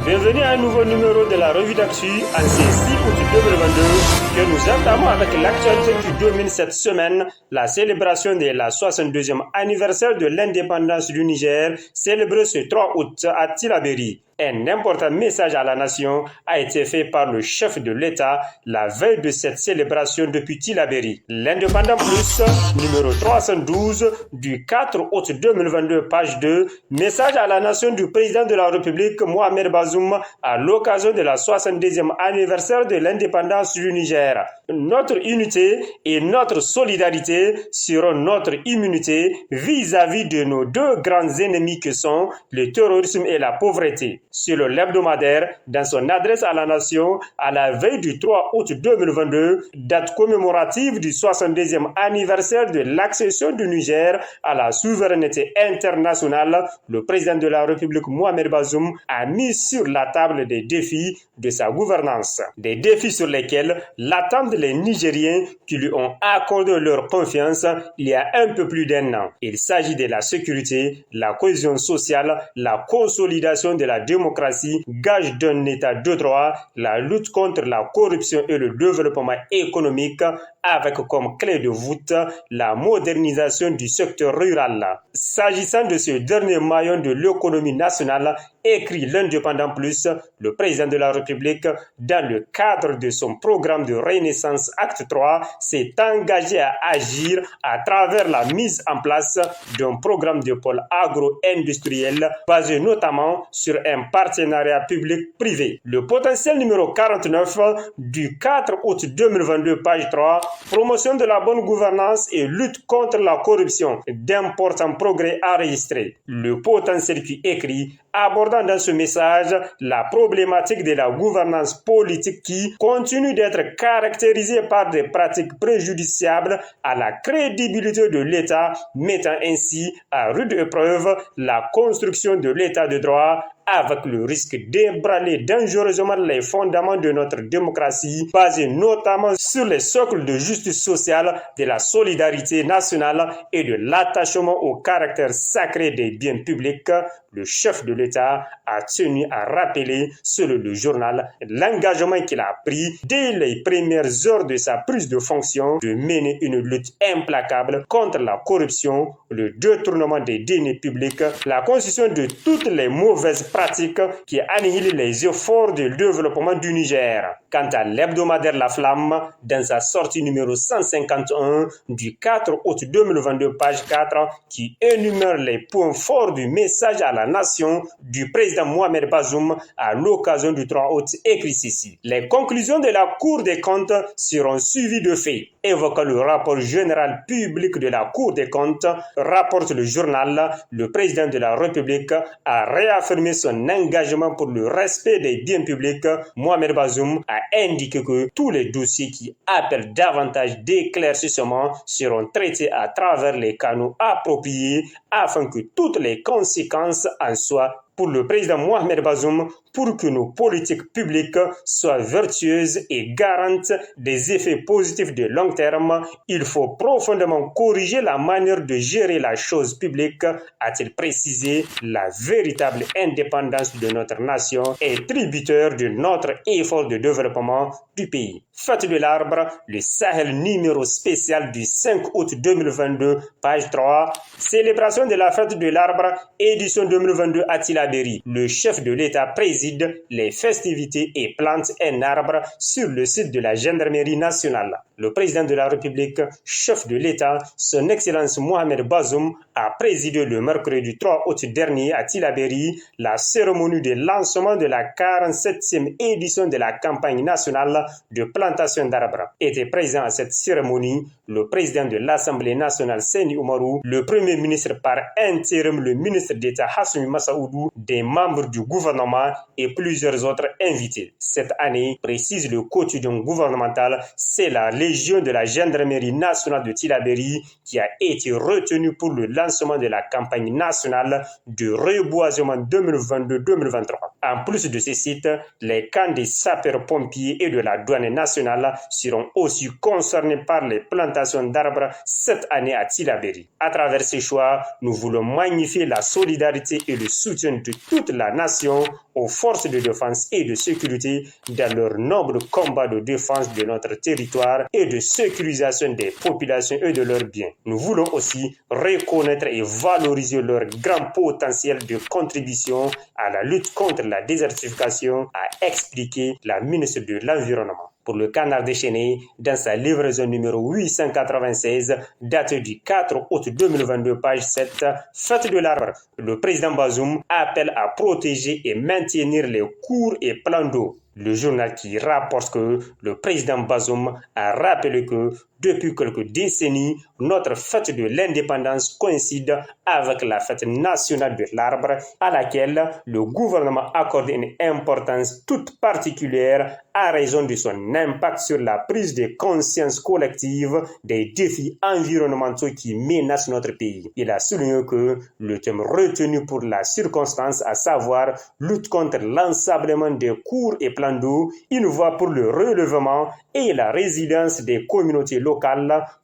Bienvenue à un nouveau numéro de la revue d'actu en ce 6 août 2022 que nous entamons avec l'actualité qui domine cette semaine, la célébration de la 62e anniversaire de l'indépendance du Niger, célébrée ce 3 août à Tillabéri. Un important message à la nation a été fait par le chef de l'État la veille de cette célébration depuis Tillabéri. L'Indépendant Plus, numéro 312 du 4 août 2022, page 2, message à la nation du président de la République Mohamed Bazoum à l'occasion de la 62e anniversaire de l'indépendance du Niger. Notre unité et notre solidarité seront notre immunité vis-à-vis de nos deux grands ennemis que sont le terrorisme et la pauvreté. Sur l'hebdomadaire, dans son adresse à la nation, à la veille du 3 août 2022, date commémorative du 62e anniversaire de l'accession du Niger à la souveraineté internationale, le président de la République Mohamed Bazoum a mis sur la table des défis de sa gouvernance. Des défis sur lesquels l'attendent les Nigériens qui lui ont accordé leur confiance il y a un peu plus d'un an. Il s'agit de la sécurité, la cohésion sociale, la consolidation de la démocratie, gage d'un état de droit, la lutte contre la corruption et le développement économique avec comme clé de voûte la modernisation du secteur rural. S'agissant de ce dernier maillon de l'économie nationale, écrit l'Indépendant Plus, le président de la République, dans le cadre de son programme de Renaissance Acte 3, s'est engagé à agir à travers la mise en place d'un programme de pôle agro-industriel basé notamment sur un partenariat public-privé. Le potentiel numéro 49 du 4 août 2022, page 3, promotion de la bonne gouvernance et lutte contre la corruption, d'importants progrès enregistrés. Le potentiel qui écrit abordant dans ce message la problématique de la gouvernance politique qui continue d'être caractérisée par des pratiques préjudiciables à la crédibilité de l'État, mettant ainsi à rude épreuve la construction de l'État de droit avec le risque d'ébranler dangereusement les fondements de notre démocratie, basés notamment sur les socles de justice sociale, de la solidarité nationale et de l'attachement au caractère sacré des biens publics. Le chef de l'État a tenu à rappeler, selon le journal, l'engagement qu'il a pris dès les premières heures de sa prise de fonction de mener une lutte implacable contre la corruption, le détournement des deniers publics, la constitution de toutes les mauvaises pratiques qui annihilent les efforts de développement du Niger. Quant à l'hebdomadaire La Flamme, dans sa sortie numéro 151 du 4 août 2022, page 4, qui énumère les points forts du message à la nation du président Mohamed Bazoum à l'occasion du 3 août, écrit ceci. Les conclusions de la Cour des comptes seront suivies de faits. Évoquant le rapport général public de la Cour des comptes, rapporte le journal, le président de la République a réaffirmé son engagement pour le respect des biens publics. Mohamed Bazoum a indiqué que tous les dossiers qui appellent davantage d'éclaircissements seront traités à travers les canaux appropriés afin que toutes les conséquences en soient pour le président Mohamed Bazoum pour que nos politiques publiques soient vertueuses et garantes des effets positifs de long terme. Il faut profondément corriger la manière de gérer la chose publique, a-t-il précisé. La véritable indépendance de notre nation est tributaire de notre effort de développement du pays. Fête de l'arbre, le Sahel numéro spécial du 5 août 2022, page 3. Célébration de la fête de l'arbre, édition 2022 à Tillabéri. Le chef de l'État préside les festivités et plante un arbre sur le site de la gendarmerie nationale. Le président de la République, chef de l'État, son Excellence Mohamed Bazoum, a présidé le mercredi 3 août dernier à Tillabéri la cérémonie de lancement de la 47e édition de la campagne nationale de plantation d'arbres. Était présent à cette cérémonie le président de l'Assemblée nationale Seni Oumarou, le premier ministre par intérim, le ministre d'État Hassoumi Massaoudou, des membres du gouvernement et plusieurs autres invités. Cette année, précise le quotidien gouvernemental, c'est la Légion de la gendarmerie nationale de Tillabéri qui a été retenue pour le lancement de la campagne nationale de reboisement 2022-2023. En plus de ces sites, les camps des sapeurs-pompiers et de la douane nationale seront aussi concernés par les plantations d'arbres cette année à Tillabéri. À travers ces choix, nous voulons magnifier la solidarité et le soutien de toute la nation aux forces de défense et de sécurité dans leur noble combat de défense de notre territoire et de sécurisation des populations et de leurs biens. Nous voulons aussi reconnaître et valoriser leur grand potentiel de contribution à la lutte contre la désertification, a expliqué la ministre de l'Environnement. Pour le Canard déchaîné, dans sa livraison numéro 896, datée du 4 août 2022, page 7, Fête de l'arbre, le président Bazoum appelle à protéger et maintenir les cours et plans d'eau. Le journal qui rapporte que le président Bazoum a rappelé que depuis quelques décennies, notre fête de l'indépendance coïncide avec la fête nationale de l'arbre à laquelle le gouvernement accorde une importance toute particulière à raison de son impact sur la prise de conscience collective des défis environnementaux qui menacent notre pays. Il a souligné que le thème retenu pour la circonstance, à savoir lutte contre l'ensablement des cours et plans d'eau, une voie pour le relèvement et la résilience des communautés locales,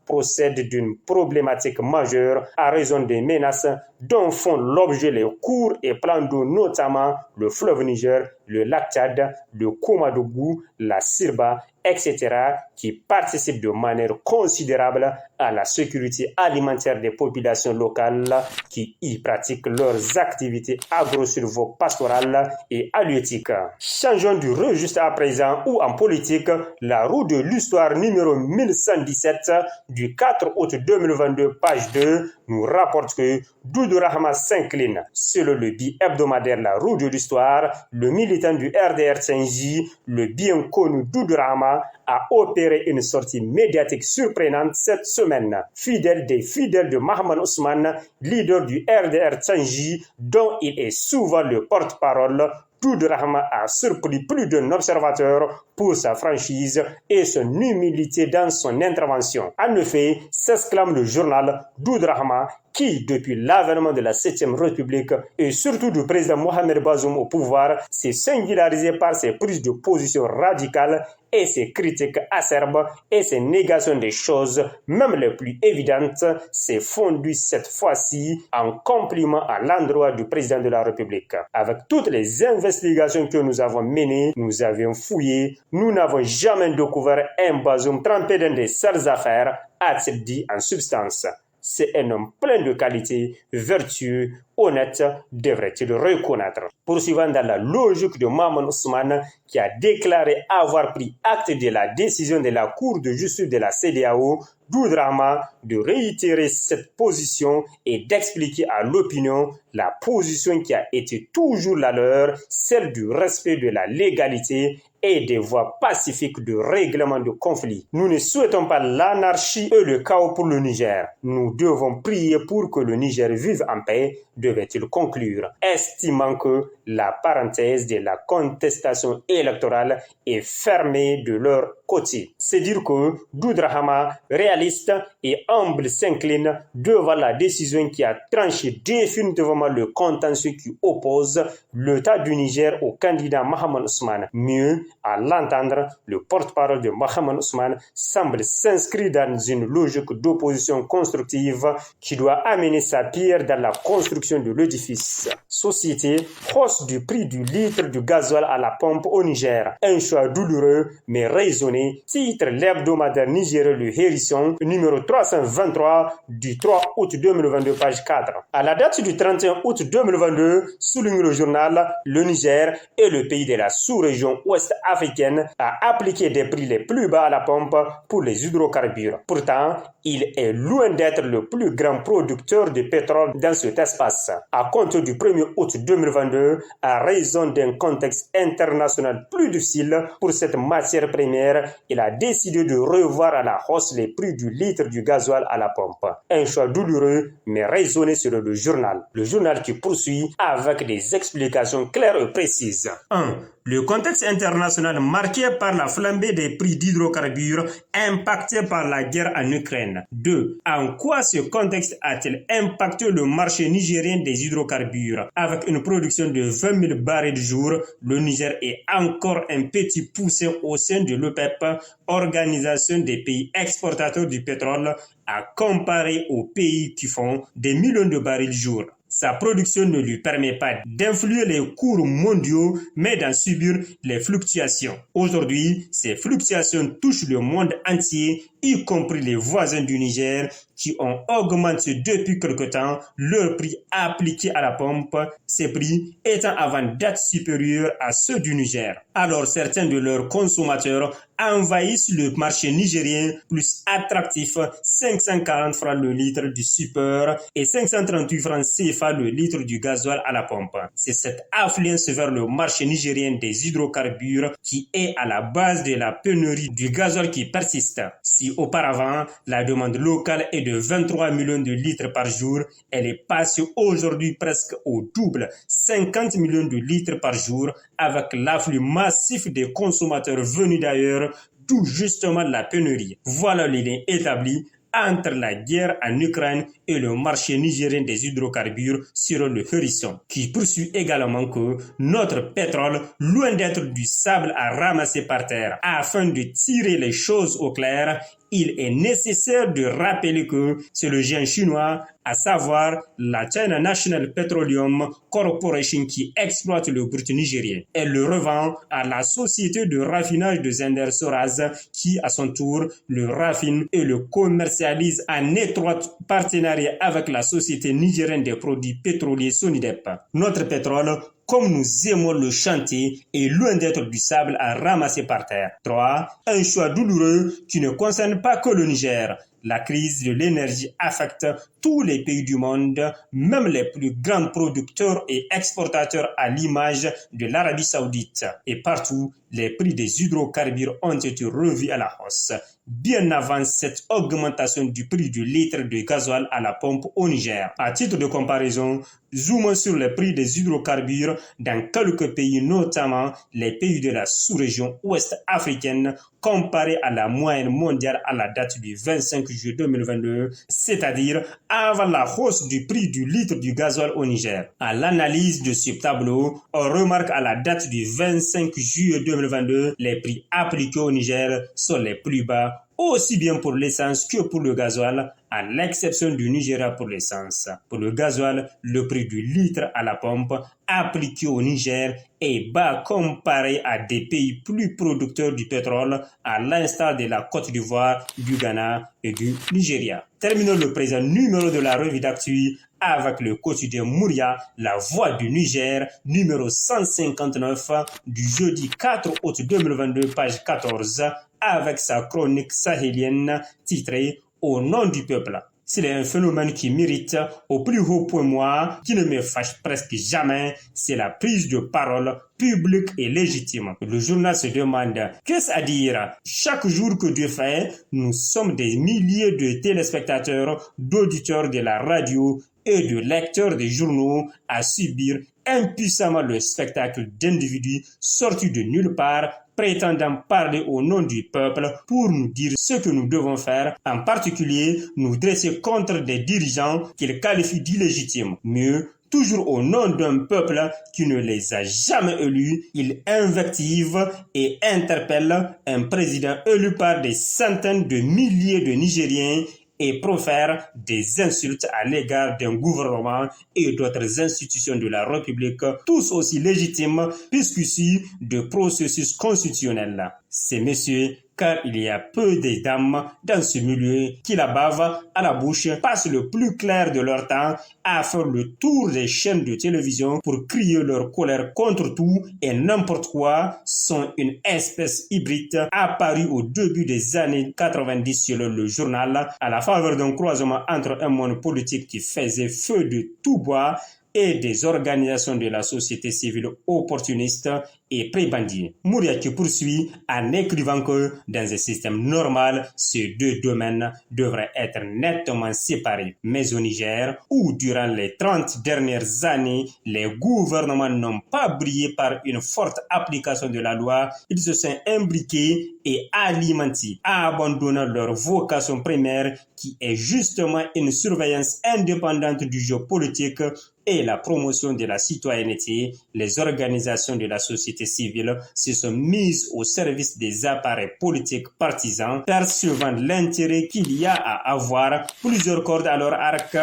procède d'une problématique majeure à raison des menaces dont font l'objet les cours et plans d'eau, notamment le fleuve Niger, le lac Tchad, le Komadougou, la Sirba, etc., qui participent de manière considérable à la sécurité alimentaire des populations locales qui y pratiquent leurs activités agro-silvopastorales et halieutiques. Changeons du registre à présent où en politique, la roue de l'histoire numéro 1117 du 4 août 2022, page 2, nous rapporte que Doudou Rahma s'incline. Selon le bi-hebdomadaire La Roue de l'Histoire, le militant du RDR Tchengi, le bien connu Doudou Rahma, a opéré une sortie médiatique surprenante cette semaine. Fidèle des fidèles de Mahaman Ousmane, leader du RDR Tchengi, dont il est souvent le porte-parole, Doudou Rahma a surpris plus d'un observateur pour sa franchise et son humilité dans son intervention. En effet, s'exclame le journal, Doudou Rahma, qui, depuis l'avènement de la 7e République et surtout du président Mohamed Bazoum au pouvoir, s'est singularisé par ses prises de position radicales et ses critiques acerbes et ses négations des choses, même les plus évidentes, s'est fondu cette fois-ci en compliment à l'endroit du président de la République. Avec toutes les investigations que nous avons menées, nous avions fouillé, nous n'avons jamais découvert un Bazoum trempé dans des sales affaires, a-t-il dit en substance. C'est un homme plein de qualités, vertueux, honnête, devrait-il reconnaître. Poursuivant dans la logique de Mahaman Ousmane, qui a déclaré avoir pris acte de la décision de la Cour de justice de la CEDEAO, Doudou Rahma de réitérer cette position et d'expliquer à l'opinion la position qui a été toujours la leur, celle du respect de la légalité et des voies pacifiques de règlement de conflits. Nous ne souhaitons pas l'anarchie et le chaos pour le Niger. Nous devons prier pour que le Niger vive en paix, devait-il conclure, estimant que la parenthèse de la contestation électorale est fermée de leur côté. C'est dire que Doudou Rahma, réaliste et humble, s'incline devant la décision qui a tranché définitivement le contentieux qui oppose l'État du Niger au candidat Mahaman Ousmane. Mieux, à l'entendre, le porte-parole de Mahaman Ousmane semble s'inscrire dans une logique d'opposition constructive qui doit amener sa pierre dans la construction de l'édifice. Société, hausse du prix du litre du gasoil à la pompe au Niger. Un choix douloureux mais raisonné, titre l'hebdomadaire nigérien Le Hérisson, numéro 323 du 3 août 2022, page 4. À la date du 31 août 2022, souligne le journal, le Niger est le pays de la sous-région ouest africaine à appliquer des prix les plus bas à la pompe pour les hydrocarbures. Pourtant, il est loin d'être le plus grand producteur de pétrole dans cet espace. À compter du 1er août 2022, à raison d'un contexte international plus difficile pour cette matière première, il a décidé de revoir à la hausse les prix du litre du gasoil à la pompe. Un choix douloureux mais raisonné selon le journal. Le journal qui poursuit avec des explications claires et précises. 1. Le contexte international marqué par la flambée des prix d'hydrocarbures impacté par la guerre en Ukraine. 2. En quoi ce contexte a-t-il impacté le marché nigérien des hydrocarbures? Avec une production de 20 000 barils de jour, le Niger est encore un petit poussin au sein de l'OPEP, Organisation des pays exportateurs du pétrole, à comparer aux pays qui font des millions de barils jour. Sa production ne lui permet pas d'influer les cours mondiaux, mais d'en subir les fluctuations. Aujourd'hui, ces fluctuations touchent le monde entier, y compris les voisins du Niger, qui ont augmenté depuis quelque temps leur prix appliqué à la pompe, ces prix étant avant date supérieurs à ceux du Niger. Alors certains de leurs consommateurs envahissent le marché nigérien plus attractif, 540 francs le litre du super et 538 francs CFA le litre du gasoil à la pompe. C'est cette affluence vers le marché nigérien des hydrocarbures qui est à la base de la pénurie du gasoil qui persiste. Si auparavant la demande locale est de 23 millions de litres par jour, elle est passée aujourd'hui presque au double, 50 millions de litres par jour, avec l'afflux massif des consommateurs venus d'ailleurs, d'où justement la pénurie. Voilà les liens établis entre la guerre en Ukraine et le marché nigérien des hydrocarbures sur le hérisson, qui poursuit également que notre pétrole, loin d'être du sable à ramasser par terre, afin de tirer les choses au clair, il est nécessaire de rappeler que c'est le géant chinois, à savoir la China National Petroleum Corporation, qui exploite le brut nigérien. Elle le revend à la société de raffinage de Zender Soraz, qui à son tour le raffine et le commercialise en étroit partenariat avec la société nigérienne des produits pétroliers Sonidep. Notre pétrole, comme nous aimons le chanter, est loin d'être du sable à ramasser par terre. 3. Un choix douloureux qui ne concerne pas que le Niger. La crise de l'énergie affecte tous les pays du monde, même les plus grands producteurs et exportateurs à l'image de l'Arabie Saoudite. Et partout, les prix des hydrocarbures ont été revus à la hausse, bien avant cette augmentation du prix du litre de gasoil à la pompe au Niger. À titre de comparaison, zoomons sur les prix des hydrocarbures dans quelques pays, notamment les pays de la sous-région ouest africaine, comparé à la moyenne mondiale à la date du 25 juillet 2022, c'est-à-dire avant la hausse du prix du litre du gasoil au Niger. À l'analyse de ce tableau, on remarque à la date du 25 juillet 2022, les prix appliqués au Niger sont les plus bas, aussi bien pour l'essence que pour le gasoil, à l'exception du Nigeria pour l'essence. Pour le gasoil, le prix du litre à la pompe appliqué au Niger est bas comparé à des pays plus producteurs du pétrole, à l'instar de la Côte d'Ivoire, du Ghana et du Nigeria. Terminons le présent numéro de la revue d'actu avec le quotidien Mouria, la voix du Niger, numéro 159 du jeudi 4 août 2022, page 14, avec sa chronique sahélienne titrée « Au nom du peuple ». S'il est un phénomène qui mérite au plus haut point moi, qui ne me fâche presque jamais, c'est la prise de parole publique et légitime. Le journal se demande, qu'est-ce à dire? Chaque jour que Dieu fait, nous sommes des milliers de téléspectateurs, d'auditeurs de la radio et de lecteurs des journaux à subir impuissamment le spectacle d'individus sortis de nulle part, prétendant parler au nom du peuple pour nous dire ce que nous devons faire, en particulier nous dresser contre des dirigeants qu'ils qualifient d'illégitimes. Mieux, toujours au nom d'un peuple qui ne les a jamais élus, ils invectivent et interpellent un président élu par des centaines de milliers de Nigériens et profère des insultes à l'égard d'un gouvernement et d'autres institutions de la République, tous aussi légitimes puisqu'issus de processus constitutionnels. Ces messieurs, car il y a peu de dames dans ce milieu qui la bavent à la bouche, passent le plus clair de leur temps à faire le tour des chaînes de télévision pour crier leur colère contre tout et n'importe quoi, sont une espèce hybride apparue au début des années 90 selon le journal, à la faveur d'un croisement entre un monde politique qui faisait feu de tout bois et des organisations de la société civile opportunistes et prébandiers. Mouria qui poursuit en écrivant que dans un système normal, ces deux domaines devraient être nettement séparés. Mais au Niger, où durant les 30 dernières années, les gouvernements n'ont pas brillé par une forte application de la loi, ils se sont imbriqués et alimentés, abandonnant leur vocation primaire qui est justement une surveillance indépendante du jeu politique et la promotion de la citoyenneté. Les organisations de la société civile se sont mises au service des appareils politiques partisans, percevant l'intérêt qu'il y a à avoir plusieurs cordes à leur arc,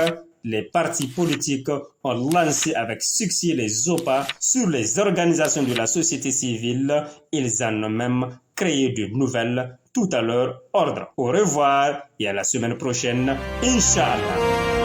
les partis politiques ont lancé avec succès les OPA sur les organisations de la société civile. Ils en ont même créé de nouvelles tout à leur ordre. Au revoir et à la semaine prochaine, Inch'Allah.